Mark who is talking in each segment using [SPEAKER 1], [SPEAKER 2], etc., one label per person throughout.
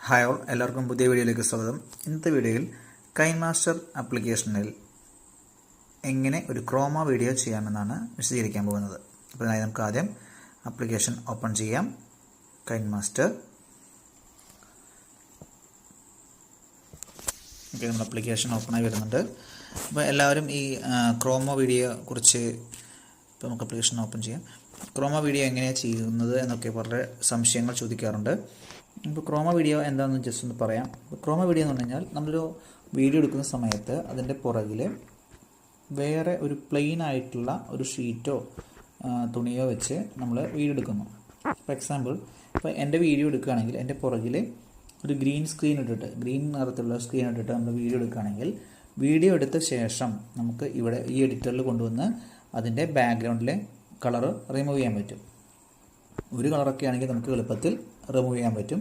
[SPEAKER 1] Hi all, എല്ലാവർക്കും പുതിയ വീഡിയോയിലേക്ക് സ്വാഗതം. ഇന്നത്തെ വീഡിയോയിൽ കൈൻമാസ്റ്റർ ആപ്ലിക്കേഷനിൽ എങ്ങനെ ഒരു ക്രോമ വീഡിയോ ചെയ്യാമെന്നാണ് വിശദീകരിക്കാൻ പോകുന്നത്. അപ്പോൾ അതിനായി നമുക്ക് ആദ്യം ആപ്ലിക്കേഷൻ ഓപ്പൺ ചെയ്യാം. കൈൻമാസ്റ്റർ. ഓക്കെ, നമ്മുടെ ആപ്ലിക്കേഷൻ ഓപ്പണായി വരുന്നുണ്ട്. അപ്പോൾ എല്ലാവരും ഈ ക്രോമ വീഡിയോ കുറിച്ച് ഇപ്പോൾ നമുക്ക് ആപ്ലിക്കേഷൻ ഓപ്പൺ ചെയ്യാം. ക്രോമ വീഡിയോ എങ്ങനെയാണ് ചെയ്യുന്നത് എന്നൊക്കെ വളരെ സംശയങ്ങൾ ചോദിക്കാറുണ്ട്. ഇപ്പോൾ ക്രോമ വീഡിയോ എന്താണെന്ന് ജസ്റ്റ് ഒന്ന് പറയാം. ക്രോമ വീഡിയോ എന്ന് പറഞ്ഞു കഴിഞ്ഞാൽ നമ്മളൊരു വീഡിയോ എടുക്കുന്ന സമയത്ത് അതിൻ്റെ പുറകിൽ വേറെ ഒരു പ്ലെയിൻ ആയിട്ടുള്ള ഒരു ഷീറ്റോ തുണിയോ വെച്ച് നമ്മൾ വീഡിയോ എടുക്കുന്നു. ഫോർ എക്സാമ്പിൾ, ഇപ്പോൾ എൻ്റെ വീഡിയോ എടുക്കുകയാണെങ്കിൽ എൻ്റെ പുറകിൽ ഒരു ഗ്രീൻ നിറത്തിലുള്ള സ്ക്രീൻ ഇട്ടിട്ട് നമ്മൾ വീഡിയോ എടുക്കുകയാണെങ്കിൽ വീഡിയോ എടുത്ത ശേഷം നമുക്ക് ഇവിടെ ഈ എഡിറ്ററിൽ കൊണ്ടുവന്ന് അതിൻ്റെ ബാക്ക്ഗ്രൗണ്ടിലെ കളർ റിമൂവ് ചെയ്യാൻ പറ്റും. ഒരു കളറൊക്കെ ആണെങ്കിൽ നമുക്ക് എളുപ്പത്തിൽ റിമൂവ് ചെയ്യാൻ പറ്റും.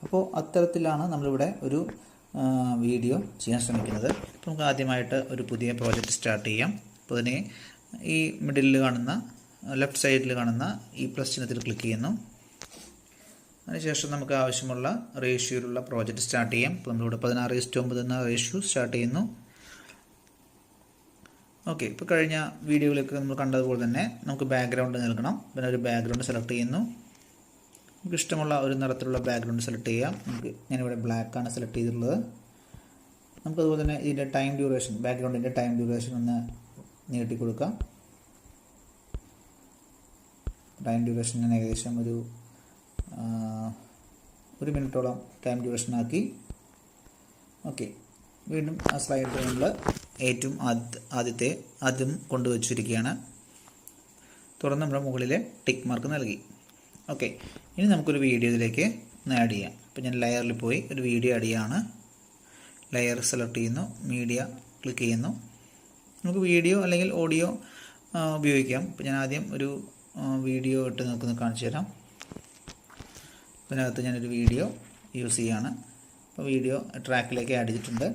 [SPEAKER 1] അപ്പോൾ അത്തരത്തിലാണ് നമ്മളിവിടെ ഒരു വീഡിയോ ചെയ്യാൻ ശ്രമിക്കുന്നത്. അപ്പോൾ നമുക്ക് ആദ്യമായിട്ട് ഒരു പുതിയ പ്രോജക്റ്റ് സ്റ്റാർട്ട് ചെയ്യാം. അപ്പോൾ അതിനെ ഈ മിഡിലിൽ കാണുന്ന ലെഫ്റ്റ് സൈഡിൽ കാണുന്ന ഈ പ്ലസ് ചിഹ്നത്തിൽ ക്ലിക്ക് ചെയ്യുന്നു. അതിനുശേഷം നമുക്ക് ആവശ്യമുള്ള റേഷ്യോയിലുള്ള പ്രോജക്റ്റ് സ്റ്റാർട്ട് ചെയ്യാം. അപ്പോൾ നമ്മളിവിടെ 16:9 എന്ന റേഷ്യോ സ്റ്റാർട്ട് ചെയ്യുന്നു. ഓക്കെ, ഇപ്പോൾ കഴിഞ്ഞ വീഡിയോയിലൊക്കെ നമ്മൾ കണ്ടതുപോലെ തന്നെ നമുക്ക് ബാക്ക്ഗ്രൗണ്ട് നൽകണം. പിന്നെ ഒരു ബാക്ക്ഗ്രൗണ്ട് സെലക്ട് ചെയ്യുന്നു. നമുക്ക് ഇഷ്ടമുള്ള ഒരു നിറത്തിലുള്ള ബാക്ക്ഗ്രൗണ്ട് സെലക്ട് ചെയ്യാം. ഞാനിവിടെ ബ്ലാക്കാണ് സെലക്ട് ചെയ്തിട്ടുള്ളത്. നമുക്കതുപോലെ തന്നെ ഇതിൻ്റെ ടൈം ഡ്യൂറേഷൻ, ബാക്ക്ഗ്രൗണ്ടിൻ്റെ ടൈം ഡ്യൂറേഷൻ ഒന്ന് നീട്ടി കൊടുക്കാം. ടൈം ഡ്യൂറേഷൻ ഞാൻ ഏകദേശം ഒരു 1 മിനിറ്റോളം ടൈം ഡ്യൂറേഷൻ ആക്കി. ഓക്കെ, വീണ്ടും ആ സ്ലൈഡ് നമ്മൾ ഏറ്റവും ആദ്യം കൊണ്ടുവച്ചിരിക്കുകയാണ്. തുറന്ന് നമ്മുടെ മുകളിലെ ടിക്ക് മാർക്ക് നൽകി. ഓക്കെ, ഇനി നമുക്കൊരു വീഡിയോ ഇതിലേക്ക് ആഡ് ചെയ്യാം. അപ്പോൾ ഞാൻ ലെയറിൽ പോയി ഒരു വീഡിയോ ആഡ് ചെയ്യുകയാണ്. ലെയർ സെലക്ട് ചെയ്യുന്നു, മീഡിയ ക്ലിക്ക് ചെയ്യുന്നു. നമുക്ക് വീഡിയോ അല്ലെങ്കിൽ ഓഡിയോ ഉപയോഗിക്കാം. അപ്പോൾ ഞാൻ ആദ്യം ഒരു വീഡിയോ ഇട്ട് നിൽക്കുന്നത് കാണിച്ചു തരാം. ഇതിനകത്ത് ഞാനൊരു വീഡിയോ യൂസ് ചെയ്യുകയാണ്. അപ്പോൾ വീഡിയോ ട്രാക്കിലേക്ക് ആഡ് ചെയ്തിട്ടുണ്ട്.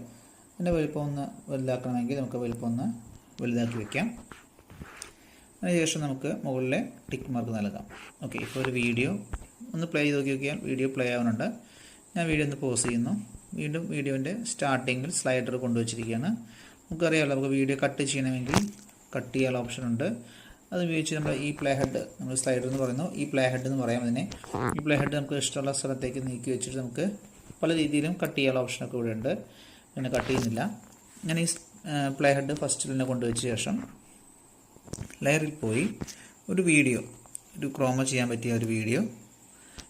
[SPEAKER 1] അതിൻ്റെ വലുപ്പം ഒന്ന് വലുതാക്കണമെങ്കിൽ നമുക്ക് വലുപ്പം ഒന്ന് വലുതാക്കി വയ്ക്കാം. അതിനുശേഷം നമുക്ക് മുകളിലെ ടിക്ക് മാർക്ക് നൽകാം. ഓക്കെ, ഇപ്പോൾ ഒരു വീഡിയോ ഒന്ന് പ്ലേ ചെയ്ത് നോക്കിയാൽ വീഡിയോ പ്ലേ ആവുന്നുണ്ട്. ഞാൻ വീഡിയോ ഒന്ന് പോസ് ചെയ്യുന്നു. വീണ്ടും വീഡിയോൻ്റെ സ്റ്റാർട്ടിങ്ങിൽ സ്ലൈഡർ കൊണ്ടുവച്ചിരിക്കുകയാണ്. നമുക്കറിയാമല്ലോ, നമുക്ക് വീഡിയോ കട്ട് ചെയ്യണമെങ്കിൽ കട്ട് ചെയ്യാനുള്ള ഓപ്ഷൻ ഉണ്ട്. അത് ഉപയോഗിച്ച് നമ്മൾ ഈ പ്ലേ ഹെഡ്, നമ്മൾ സ്ലൈഡർ എന്ന് പറയുന്നു, ഈ പ്ലേ ഹെഡ് എന്ന് പറയാം അതിനെ. ഈ പ്ലേ ഹെഡ് നമുക്ക് ഇഷ്ടമുള്ള സ്ഥലത്തേക്ക് നീക്കി വെച്ചിട്ട് നമുക്ക് പല രീതിയിലും കട്ട് ചെയ്യാനുള്ള ഓപ്ഷനൊക്കെ ഇവിടെ ഉണ്ട്. പിന്നെ കട്ട് ചെയ്യുന്നില്ല. ഞാൻ ഈ പ്ലേ ഹെഡ് ഫസ്റ്റിൽ തന്നെ കൊണ്ടുവച്ച ശേഷം ലെയറിൽ പോയി ഒരു വീഡിയോ, ഒരു ക്രോമ ചെയ്യാൻ പറ്റിയ ഒരു വീഡിയോ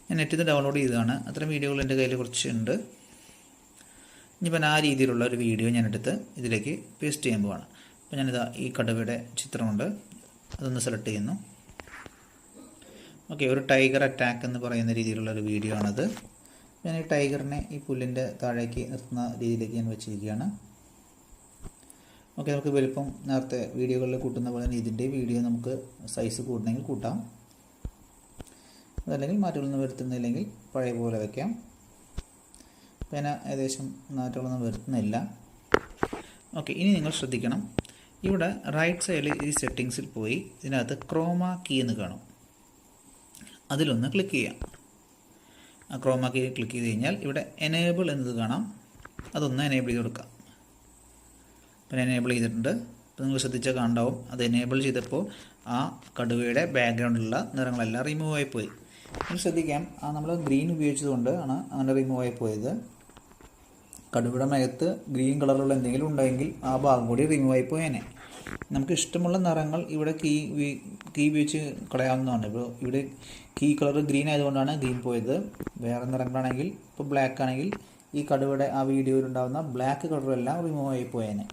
[SPEAKER 1] ഞാൻ നെറ്റിൽ നിന്ന് ഡൗൺലോഡ് ചെയ്തതാണ്. അത്തരം വീഡിയോകൾ എൻ്റെ കയ്യിൽ കുറച്ചുണ്ട്. ഇനിയിപ്പോൾ ആ രീതിയിലുള്ള ഒരു വീഡിയോ ഞാനെടുത്ത് ഇതിലേക്ക് പേസ്റ്റ് ചെയ്യാൻ പോവാണ്. അപ്പോൾ ഞാനിതാ ഈ കടുവയുടെ ചിത്രമുണ്ട്, അതൊന്ന് സെലക്ട് ചെയ്യുന്നു. ഓക്കെ, ഒരു ടൈഗർ അറ്റാക്ക് എന്ന് പറയുന്ന രീതിയിലുള്ള ഒരു വീഡിയോ ആണത്. ഞാൻ ഈ ടൈഗറിനെ ഈ പുല്ലിൻ്റെ താഴേക്ക് നിർത്തുന്ന രീതിയിലേക്ക് ഞാൻ വെച്ചിരിക്കുകയാണ്. ഓക്കെ, നമുക്ക് വലുപ്പം നേരത്തെ വീഡിയോകളിൽ കൂട്ടുന്ന പോലെ തന്നെ ഇതിൻ്റെ വീഡിയോ നമുക്ക് സൈസ് കൂട്ടണമെങ്കിൽ കൂട്ടാം. അതല്ലെങ്കിൽ മാറ്റങ്ങളൊന്നും വരുത്തുന്നില്ലെങ്കിൽ പഴയ പോലെ വയ്ക്കാം. പിന്നെ ഏകദേശം മാറ്റങ്ങളൊന്നും വരുത്തുന്നില്ല. ഓക്കെ, ഇനി നിങ്ങൾ ശ്രദ്ധിക്കണം, ഇവിടെ റൈറ്റ് സൈഡിൽ ഈ സെറ്റിങ്സിൽ പോയി ഇതിനകത്ത് ക്രോമ കീ എന്ന് കാണും. അതിലൊന്ന് ക്ലിക്ക് ചെയ്യാം. ആ ക്രോമ കീ ക്ലിക്ക് ചെയ്ത് കഴിഞ്ഞാൽ ഇവിടെ എനേബിൾ എന്നത് കാണാം. അതൊന്ന് എനേബിൾ ചെയ്ത് കൊടുക്കാം. പിന്നെ എനേബിൾ ചെയ്തിട്ടുണ്ട്. അപ്പോൾ നിങ്ങൾ ശ്രദ്ധിച്ചാൽ കാണാവും, അത് എനേബിൾ ചെയ്തപ്പോൾ ആ കടുവയുടെ ബാക്ക്ഗ്രൗണ്ടിലുള്ള നിറങ്ങളെല്ലാം റിമൂവ് ആയിപ്പോയി. നിങ്ങൾ ശ്രദ്ധിക്കാം, നമ്മൾ ഗ്രീൻ ഉപയോഗിച്ചതുകൊണ്ട് ആണ് അങ്ങനെ റിമൂവ് ആയിപ്പോയത്. കടുവയുടെ മേഘത്ത് ഗ്രീൻ കളറുള്ള എന്തെങ്കിലും ഉണ്ടെങ്കിൽ ആ ഭാഗം കൂടി റിമൂവ് ആയിപ്പോയേനെ. നമുക്ക് ഇഷ്ടമുള്ള നിറങ്ങൾ ഇവിടെ കീ ഉപയോഗിച്ച് കളയാവുന്നതാണ്. ഇപ്പോൾ ഇവിടെ കീ കളർ ഗ്രീൻ ആയതുകൊണ്ടാണ് ഗ്രീൻ പോയത്. വേറെ നിറങ്ങളാണെങ്കിൽ, ഇപ്പോൾ ബ്ലാക്ക് ആണെങ്കിൽ ഈ കടുവയുടെ ആ വീഡിയോയിൽ ഉണ്ടാകുന്ന ബ്ലാക്ക് കളറെല്ലാം റിമൂവ് ആയിപ്പോയേനെ.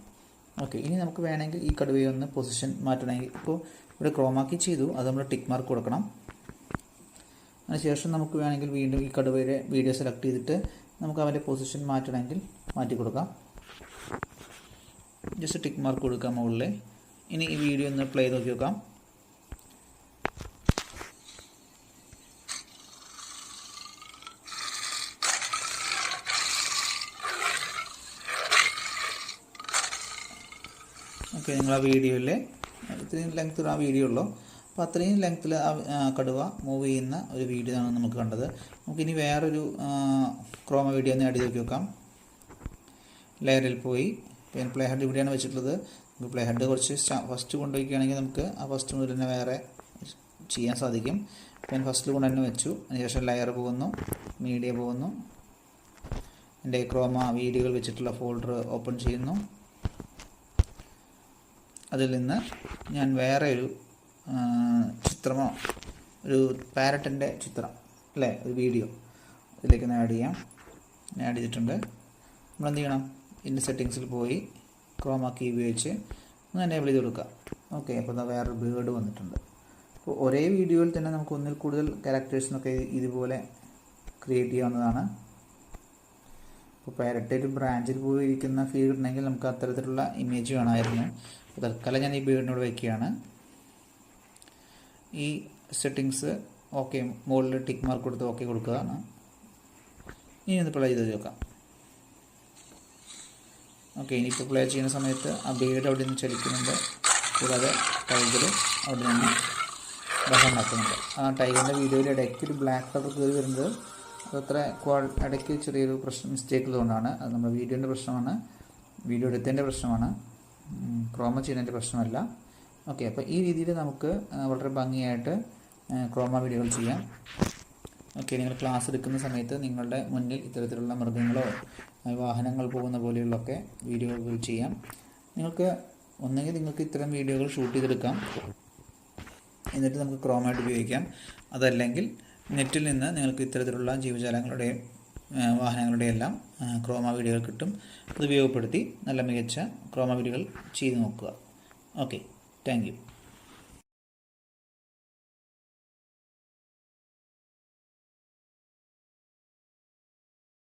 [SPEAKER 1] ഓക്കെ, ഇനി നമുക്ക് വേണമെങ്കിൽ ഈ കടുവയെ ഒന്ന് പൊസിഷൻ മാറ്റണമെങ്കിൽ, ഇപ്പോൾ ഇവിടെ ക്രോമാക്കി ചെയ്തു, അത് നമ്മൾ ടിക്ക് മാർക്ക് കൊടുക്കണം. അതിനുശേഷം നമുക്ക് വേണമെങ്കിൽ വീണ്ടും ഈ കടുവയുടെ വീഡിയോ സെലക്ട് ചെയ്തിട്ട് നമുക്ക് അവൻ്റെ പൊസിഷൻ മാറ്റണമെങ്കിൽ മാറ്റി കൊടുക്കാം. ജസ്റ്റ് ടിക്ക് മാർക്ക് കൊടുക്കാം മുകളിൽ. ഇനി ഈ വീഡിയോ ഒന്ന് പ്ലേ ചെയ്ത് നോക്കി നോക്കാം. ഓക്കെ, നിങ്ങൾ ആ വീഡിയോയിലെ ഇത്രയും ലെങ്ത് ആ വീഡിയോ ഉള്ളൂ. അപ്പോൾ അത്രയും ലെങ്ത്തിൽ കടുവ മൂവ് ചെയ്യുന്ന ഒരു വീഡിയോ ആണ് നമുക്ക് കണ്ടത്. നമുക്കിനി വേറൊരു ക്രോമ വീഡിയോ ഒന്ന് ആഡ് ചെയ്ത് നോക്കാം. ലെയറിൽ പോയി പിന്നെ പ്ലേ ഹെഡ് ഇവിടെയാണ് വെച്ചിട്ടുള്ളത്. നമുക്ക് പ്ലേ ഹെഡ് കുറച്ച് ഫസ്റ്റ് കൊണ്ടുപോയിക്കുകയാണെങ്കിൽ നമുക്ക് ആ ഫസ്റ്റ് മുതൽ തന്നെ വേറെ ചെയ്യാൻ സാധിക്കും. പിന്നെ ഫസ്റ്റിൽ കൊണ്ട് തന്നെ വെച്ചു. അതിനുശേഷം ലെയർ പോകുന്നു, മീഡിയ പോകുന്നു, എൻ്റെ ക്രോമ വീഡിയോകൾ വെച്ചിട്ടുള്ള ഫോൾഡർ ഓപ്പൺ ചെയ്യുന്നു. അതിൽ നിന്ന് ഞാൻ വേറെ ഒരു ചിത്രമോ ഒരു പാരറ്റിൻ്റെ ചിത്രം അല്ലേ ഒരു വീഡിയോ ഇതിലേക്ക് ഒന്ന് ആഡ് ചെയ്യാം. ആഡ് ചെയ്തിട്ടുണ്ട്. നമ്മളെന്ത് ചെയ്യണം, ഇതിൻ്റെ സെറ്റിങ്സിൽ പോയി ക്രോമ കീ ഉപയോഗിച്ച് ഒന്ന് എനേബിൾ ചെയ്ത് കൊടുക്കുക. ഓക്കെ, അപ്പോൾ എന്താ വേറൊരു ബേർഡ് വന്നിട്ടുണ്ട്. അപ്പോൾ ഒരേ വീഡിയോയിൽ തന്നെ നമുക്ക് ഒന്നിൽ കൂടുതൽ ക്യാരക്ടേഴ്സിനൊക്കെ ഇതുപോലെ ക്രിയേറ്റ് ചെയ്യാവുന്നതാണ്. ഇപ്പോൾ പാരറ്റ് ഒരു ബ്രാഞ്ചിൽ പോയിരിക്കുന്ന ഫീൽ കിട്ടണമെങ്കിൽ നമുക്ക് അത്തരത്തിലുള്ള ഇമേജ് വേണമായിരുന്നു. അപ്പോൾ തൽക്കാലം ഞാൻ ഈ ബേർഡിനോട് വയ്ക്കുകയാണ്. ഈ സെറ്റിങ്സ് ഓക്കെ മുകളിൽ ടിക്ക് മാർക്ക് കൊടുത്ത് ഓക്കെ കൊടുക്കുകയാണ്. ഇനി ഒന്ന് പ്ലേ ചെയ്ത് നോക്കാം. ഓക്കെ, ഇനിയിപ്പോൾ പ്ലേ ചെയ്യുന്ന സമയത്ത് ആ ബേർഡ് അവിടെ നിന്ന് ചലിക്കുന്നുണ്ട്. കൂടാതെ ടൈഗർ അവിടെ നിന്ന് ബഹളം നടക്കുന്നുണ്ട്. ആ ടൈഗറിൻ്റെ വീഡിയോയിൽ ഇടയ്ക്ക് ഒരു ബ്ലാക്ക് കളർ കയറി വരുന്നത് അതത്ര ഇടയ്ക്ക് ചെറിയൊരു മിസ്റ്റേക്ക് ഉള്ളതുകൊണ്ടാണ്. അത് നമ്മുടെ വീഡിയോൻ്റെ പ്രശ്നമാണ്, വീഡിയോ എടുത്തതിൻ്റെ പ്രശ്നമാണ്, ക്രോമ ചെയ്യുന്നതിൻ്റെ പ്രശ്നമല്ല. ഓക്കെ, അപ്പോൾ ഈ രീതിയിൽ നമുക്ക് വളരെ ഭംഗിയായിട്ട് ക്രോമ വീഡിയോകൾ ചെയ്യാം. ഓക്കെ, നിങ്ങൾ ക്ലാസ് എടുക്കുന്ന സമയത്ത് നിങ്ങളുടെ മുന്നിൽ ഇത്തരത്തിലുള്ള മൃഗങ്ങളോ വാഹനങ്ങൾ പോകുന്ന പോലെയുള്ളൊക്കെ വീഡിയോകൾ ചെയ്യാം. ഒന്നെങ്കിൽ നിങ്ങൾക്ക് ഇത്തരം വീഡിയോകൾ ഷൂട്ട് ചെയ്തെടുക്കാം, എന്നിട്ട് നമുക്ക് ക്രോമായിട്ട് ഉപയോഗിക്കാം. അതല്ലെങ്കിൽ നെറ്റിൽ നിന്ന് നിങ്ങൾക്ക് ഇത്തരത്തിലുള്ള ജീവജാലങ്ങളുടെയും വാഹനങ്ങളുടെയും എല്ലാം ക്രോമ വീഡിയോകൾ കിട്ടും. അത് ഉപയോഗപ്പെടുത്തി നല്ല മികച്ച ക്രോമ വീഡിയോകൾ ചെയ്ത് നോക്കുക. Okay, thank you.